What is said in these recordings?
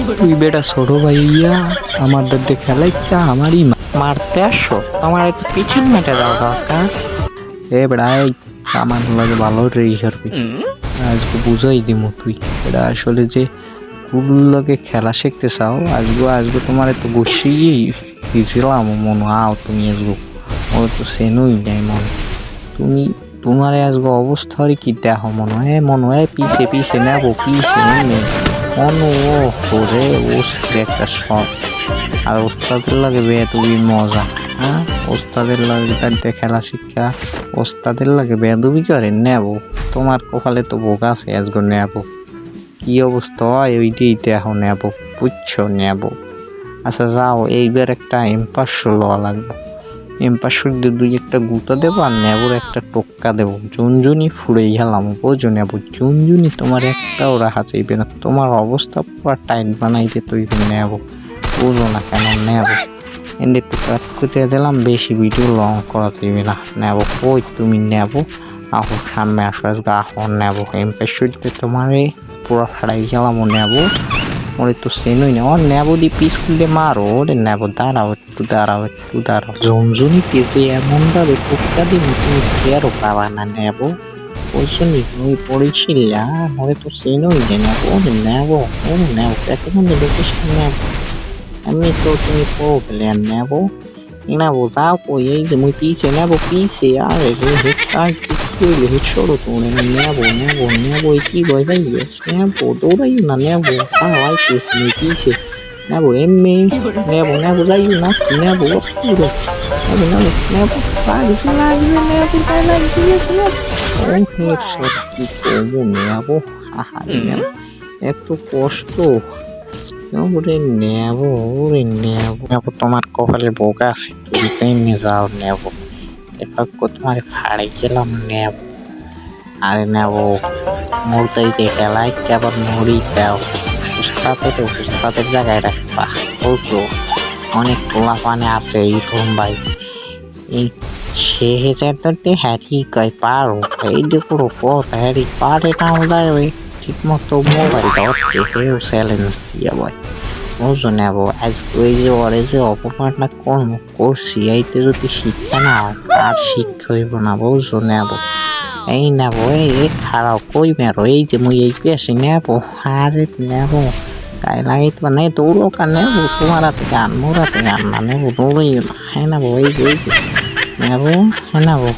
তুই বেটা ছোট ভাইয়া আমাদের দিয়ে খেলাইকা আমারই মারতে আসো, তোমার একটু পিছন মেটে যাওয়া দরকার। এ বেড়া আমার লাগে ভালো রেই করবি, আজকে বুঝাই দিমু তুই এটা আসলে যে কুলকে খেলা শিখতে চাও। আজকে তোমার একটু বসিয়েই দিয়েছিলাম মনে আও তুমি আজগো ও তো সেনুই নাই মনে তুমি তোমার আজকে অবস্থা কি দেখো মনে হয় পিছে পিছে নেবো পিছে মনে ও করে অস্থির একটা শখ। আর ওস্তাদের লাগে বে তুমি মজা, হ্যাঁ ওস্তাদের লাগে তাদের খেলা শিক্ষা ওস্তাদের লাগে বেদবি করে নেবো। তোমার কপালে তো বোকা আছে আজকে নেবো, কি অবস্থা হয় ওইটাই দেখো নেবো, বুঝছো নেবো। আচ্ছা যাও এইবার একটা M500 লওয়া লাগবে, M500 দিয়ে দুই একটা গুঁতো দেবো আর নেবোর একটা টোক্কা দেবো, জুনজুনি ফুড়েই গেলাম বোঝো নেবো। জুনজুনি তোমার একটাও রাখা চাইবে না, তোমার অবস্থা পুরো টাইট বানাইতে তৈরি নেবো, বুঝো না কেন নেবো। এনে একটু কাট করে দিলাম, বেশি ভিডিও লং করা যাবে না নেবো। কই তুমি নেবো আহো সামনে আসো আজকে আহো নেবো। M500 দিয়ে তোমার পুরো ফাড়াই গেলাম ও নেবো। ওরে তো সেনুই না ওর নেবো দিয়ে পিস খুলতে মারো ওরে নেবো। দাঁড়াও একটু ঝুনঝুনিতে যে এমন ভাবে টোক্কা দিবি তুমি ফেরও পাবা না নেবো। ওইসনি ওই পড়েছিলা ওরে তো সেনুই না নেবো ওরে নেবো এত মধ্যে লোকেশন নেবো। আমি তো তুমি পো প্লেয়ার নেবো নেবো যাও কই এই যে মুই পিছে নেবো পিছে আরে রে হেড কাজ কি হইলো হেড সরো তো নেবো এই কি ভয় ভাই নেবো দৌড়াইও না নেবো আইতেছি মুই পিছে নেবো এমনি নেবো যাইও না নেবো পুরো নেবো লাগছে নেবো তাই লাগিয়েছে নেবো হেড কি করবো নেবো আহা নেবো এত কষ্ট ওরে নেবো তোমার কপালে বোকা আছে তুমি তেমনি যাও নেবো। এবার তোমার ফাড়ে গেলাম নেবো। আরে নেবো মুরতাইতে খেলায় কেবল মুড়ি দাও উস্তাদের জায়গায় রাখবা বুঝছো। অনেক পোলা পানে আছে এইরকম ভাই এই 6000 ধরতে হ্যারি কয় পারো এই দেখো কথা হ্যারি পারে নাও যায় ঠিক মতো মোবাইল ধরতে হেও চ্যালেঞ্জ দিয়া ভাই বুঝো নেবো। আজকে ওই যে ওরে যে অপমানটা করছি এইতে যদি শিক্ষা না হয় আর শিক্ষা হইব না বুঝো নেবো। এই নেবো এই খারাপ কই মেরো এই যে মুই এই পেয়েছি নেবো আরে নেবো গায়ে লাগাইতে পারে দৌড়ো কা নেবো তোমার হাতে গান মোর হাতে গান না নেবো দৌড়াই না হ্যাঁ নেবো এই যে নেবো হ্যাঁ নেবো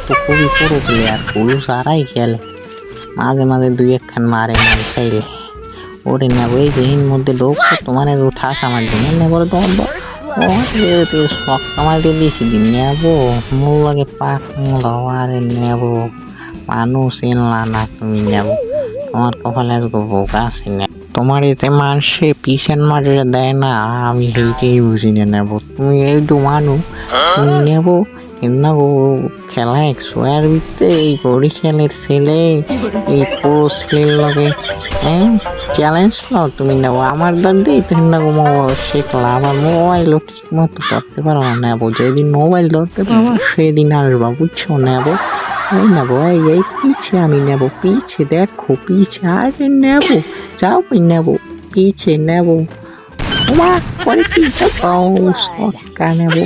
তো খুবই পুরো প্লেয়ার পুরো সারাই খেলে মাঝে মাঝে দুই একখান মারে চাইলে ওরে নেবো এই যে এর মধ্যে লোক তোমার ঠাস আমার জন্য নেবো দৌড় শখ আমার দিয়ে দিয়েছি নেবো মূল লাগে পাক আরে নেবো মানুষ এনলা না তুমি নেবো তোমার কপালে আজকে বোকা আছে না তোমার এতে মানুষে পিছন মাটিরে দেয় না আমি সেইটাই বুঝি না নেবো তুমি এইটু মানু তুমি নেবো না খেলা 100 এর ভিতরে এই বড়ি খেলের ছেলে এই পুরো ছেলের লগে হ্যাঁ চ্যালেঞ্জ নাও তুমি নেবো আমার দাঁড় দিয়ে তুমি না শিখলা আমার মোবাইলও ঠিক মতো ধরতে পারো না নেবো যেদিন মোবাইল ধরতে পারবো সেদিন আসবা বুঝছো নেবো। এই নেবো এই পিছে আমি নেবো পিছে দেখো পিছে আরে নেবো যাও কই নেবো পিছে নেবো ওমা পরে কি সরকার নেবো